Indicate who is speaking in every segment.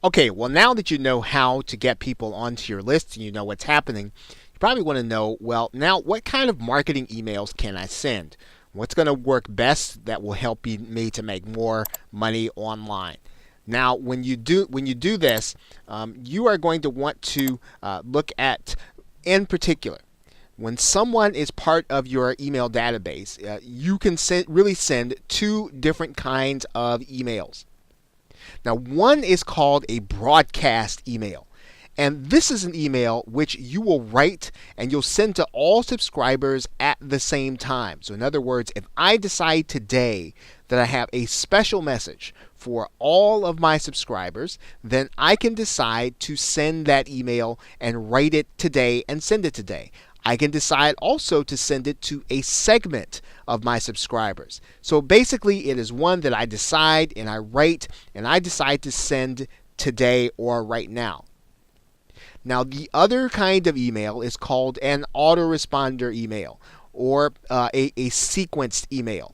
Speaker 1: Okay, well, now that you know how to get people onto your list and you know what's happening, you probably want to know, well, now what kind of marketing emails can I send? What's going to work best that will help me to make more money online? Now, when you do this, you are going to want to look at, in particular, when someone is part of your email database, you can really send two different kinds of emails. Now, one is called a broadcast email. And this is an email which you will write and you'll send to all subscribers at the same time. So in other words, if I decide today that I have a special message for all of my subscribers, then I can decide to send that email and write it today and send it today. I can decide also to send it to a segment of my subscribers. So basically, it is one that I decide and I write and I decide to send today or right now. Now, the other kind of email is called an autoresponder email or a sequenced email.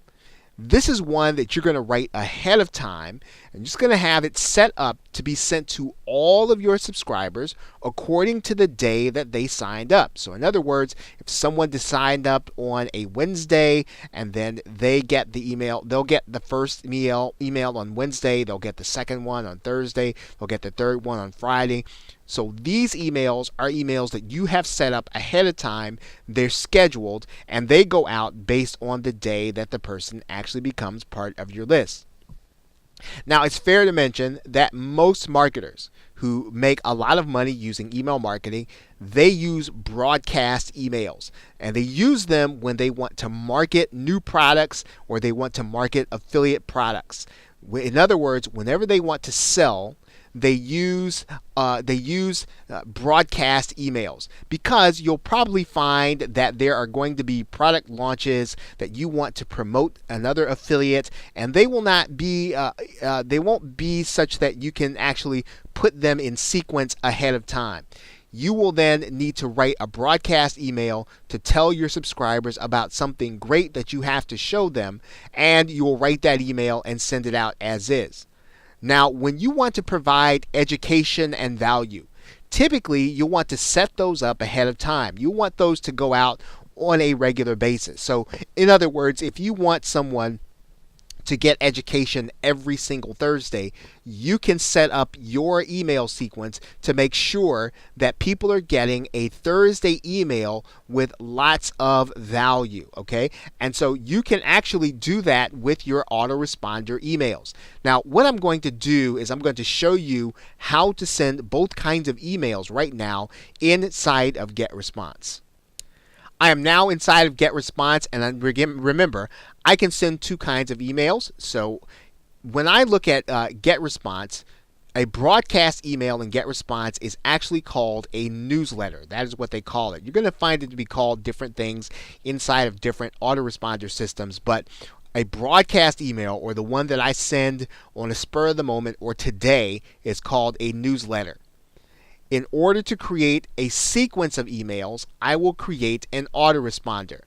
Speaker 1: This is one that you're going to write ahead of time and just going to have it set up to be sent to all of your subscribers according to the day that they signed up. So in other words, if someone signed up on a Wednesday and then they get the email, they'll get the first email on Wednesday, they'll get the second one on Thursday, they'll get the third one on Friday. So these emails are emails that you have set up ahead of time. They're scheduled and they go out based on the day that the person actually becomes part of your list. Now, it's fair to mention that most marketers who make a lot of money using email marketing, they use broadcast emails. And they use them when they want to market new products or they want to market affiliate products. In other words, whenever they want to sell, they use broadcast emails, because you'll probably find that there are going to be product launches that you want to promote another affiliate, and they will not be they won't be such that you can actually put them in sequence ahead of time. You will then need to write a broadcast email to tell your subscribers about something great that you have to show them, and you will write that email and send it out as is. Now, when you want to provide education and value, typically you'll want to set those up ahead of time. You want those to go out on a regular basis. So, in other words, if you want someone to get education every single Thursday, you can set up your email sequence to make sure that people are getting a Thursday email with lots of value, okay? And so you can actually do that with your autoresponder emails. Now, what I'm going to do is I'm going to show you how to send both kinds of emails right now inside of GetResponse. I am now inside of GetResponse, and remember, I can send two kinds of emails. So when I look at GetResponse, a broadcast email in GetResponse is actually called a newsletter. That is what they call it. You're going to find it to be called different things inside of different autoresponder systems, but a broadcast email, or the one that I send on a spur of the moment or today, is called a newsletter. In order to create a sequence of emails, I will create an autoresponder.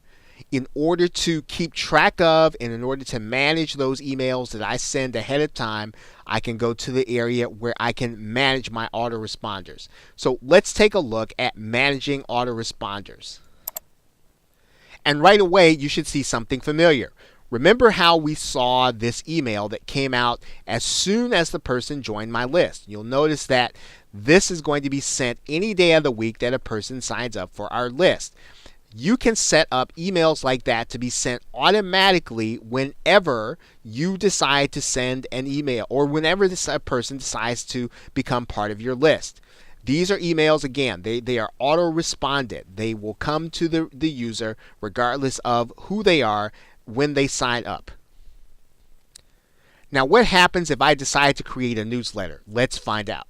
Speaker 1: In order to keep track of and in order to manage those emails that I send ahead of time, I can go to the area where I can manage my autoresponders. So let's take a look at managing autoresponders. And right away, you should see something familiar. Remember how we saw this email that came out as soon as the person joined my list. You'll notice that this is going to be sent any day of the week that a person signs up for our list. You can set up emails like that to be sent automatically whenever you decide to send an email or whenever this person decides to become part of your list. These are emails, again, they are auto-responded. They will come to the user regardless of who they are when they sign up. Now, what happens if I decide to create a newsletter? Let's find out.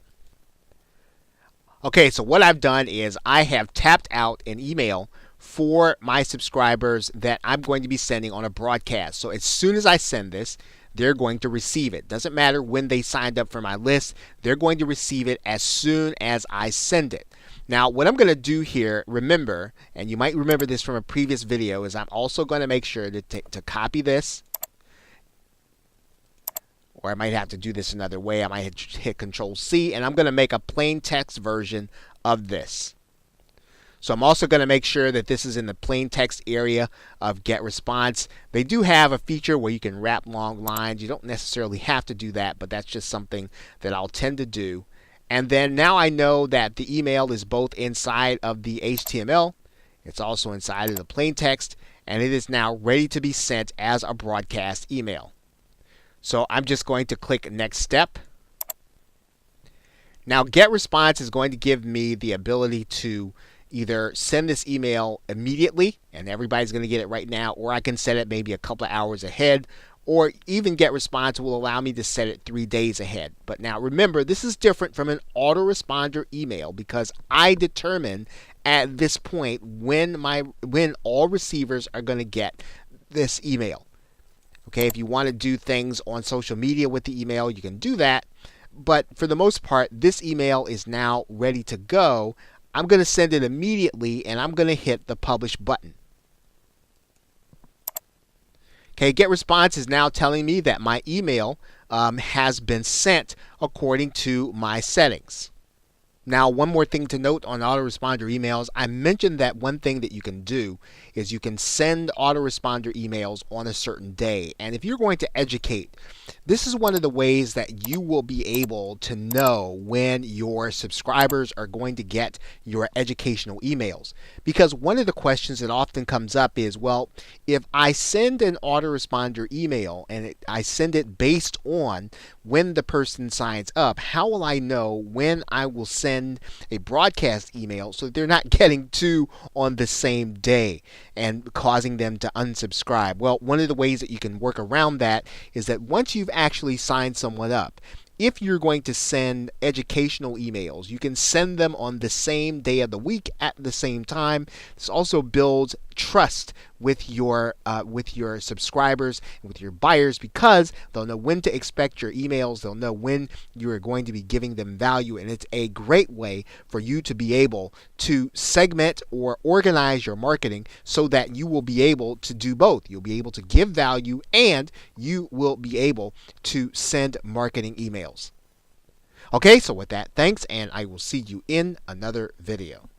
Speaker 1: Okay, so what I've done is I have tapped out an email for my subscribers that I'm going to be sending on a broadcast. So as soon as I send this, they're going to receive it. Doesn't matter when they signed up for my list, they're going to receive it as soon as I send it. Now, what I'm going to do here, remember, and you might remember this from a previous video, is I'm also going to make sure to copy this, or I might have to do this another way. I might hit Control C, and I'm going to make a plain text version of this. So I'm also going to make sure that this is in the plain text area of GetResponse. They do have a feature where you can wrap long lines. You don't necessarily have to do that, but that's just something that I'll tend to do. And then now I know that the email is both inside of the HTML, it's also inside of the plain text, and it is now ready to be sent as a broadcast email. So I'm just going to click Next Step. Now GetResponse is going to give me the ability to either send this email immediately, and everybody's going to get it right now, or I can set it maybe a couple of hours ahead, or even GetResponse will allow me to set it 3 days ahead. But now remember, this is different from an autoresponder email because I determine at this point when all receivers are going to get this email. Okay, if you want to do things on social media with the email, you can do that. But for the most part, this email is now ready to go. I'm going to send it immediately, and I'm going to hit the Publish button. Okay, GetResponse is now telling me that my email has been sent according to my settings. Now, one more thing to note on autoresponder emails. I mentioned that one thing that you can do is you can send autoresponder emails on a certain day. And if you're going to educate, this is one of the ways that you will be able to know when your subscribers are going to get your educational emails. Because one of the questions that often comes up is, well, if I send an autoresponder email and I send it based on when the person signs up, how will I know when I will send a broadcast email so that they're not getting two on the same day and causing them to unsubscribe? Well, one of the ways that you can work around that is that once you've actually signed someone up, if you're going to send educational emails, you can send them on the same day of the week at the same time. This also builds trust with your subscribers and with your buyers because they'll know when to expect your emails. They'll know when you are going to be giving them value, and it's a great way for you to be able to segment or organize your marketing so that you will be able to do both. You'll be able to give value and you will be able to send marketing emails. Okay, so with that, thanks, and I will see you in another video.